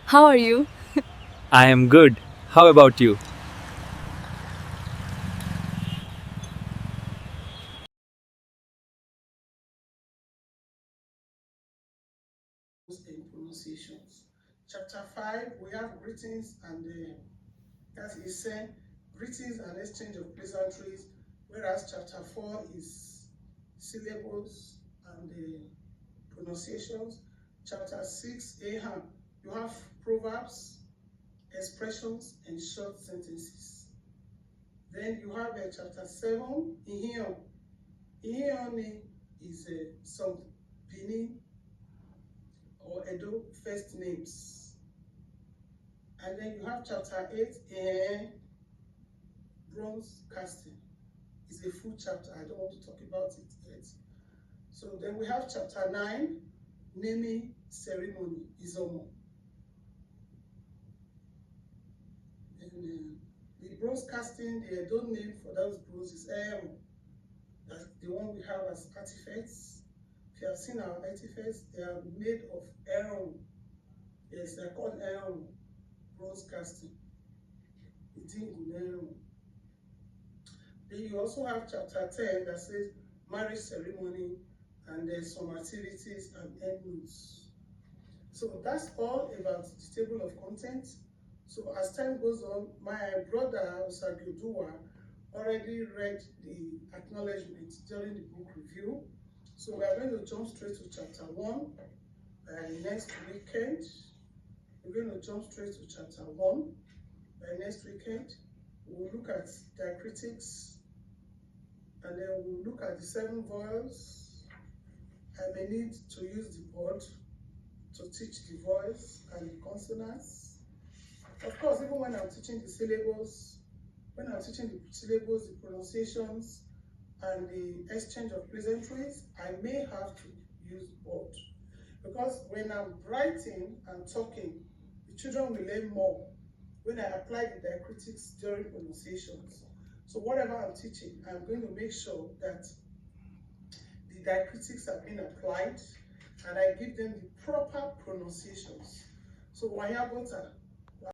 How are you? I am good. How about you? And pronunciations. Chapter 5, we have greetings and that is greetings and exchange of pleasantries, whereas chapter 4 is syllables and pronunciations. Chapter 6, Aham, you have proverbs, expressions, and short sentences. Then you have chapter 7, Ihion. Ihion is some Benin or Edo first names. And then you have chapter 8, bronze casting. It's a full chapter. I don't want to talk about it yet. So then we have chapter 9, naming ceremony, Izomo. And the bronze casting, the Edo name for those bronze is Aaron. That's the one we have as artifacts. If you have seen our artifacts, they are made of Aaron. Yes, they're called Aaron, bronze casting. Idingu Aaron. Then you also have chapter 10 that says marriage ceremony and there's some activities and end notes. So that's all about the table of contents. So as time goes on, my brother Osagiodua already read the acknowledgement during the book review. So we are going to jump straight to chapter 1 by next weekend. We're going to jump straight to chapter 1 by next weekend. We'll look at diacritics, and then we'll look at the 7 vowels. I may need to use the board to teach the voice and the consonants. Of course, even when I'm teaching the syllables, the pronunciations, and the exchange of pleasantries, I may have to use board. Because when I'm writing and talking, the children will learn more when I apply the diacritics during pronunciations. So whatever I'm teaching, I'm going to make sure that the diacritics have been applied and I give them the proper pronunciations. So Wayabota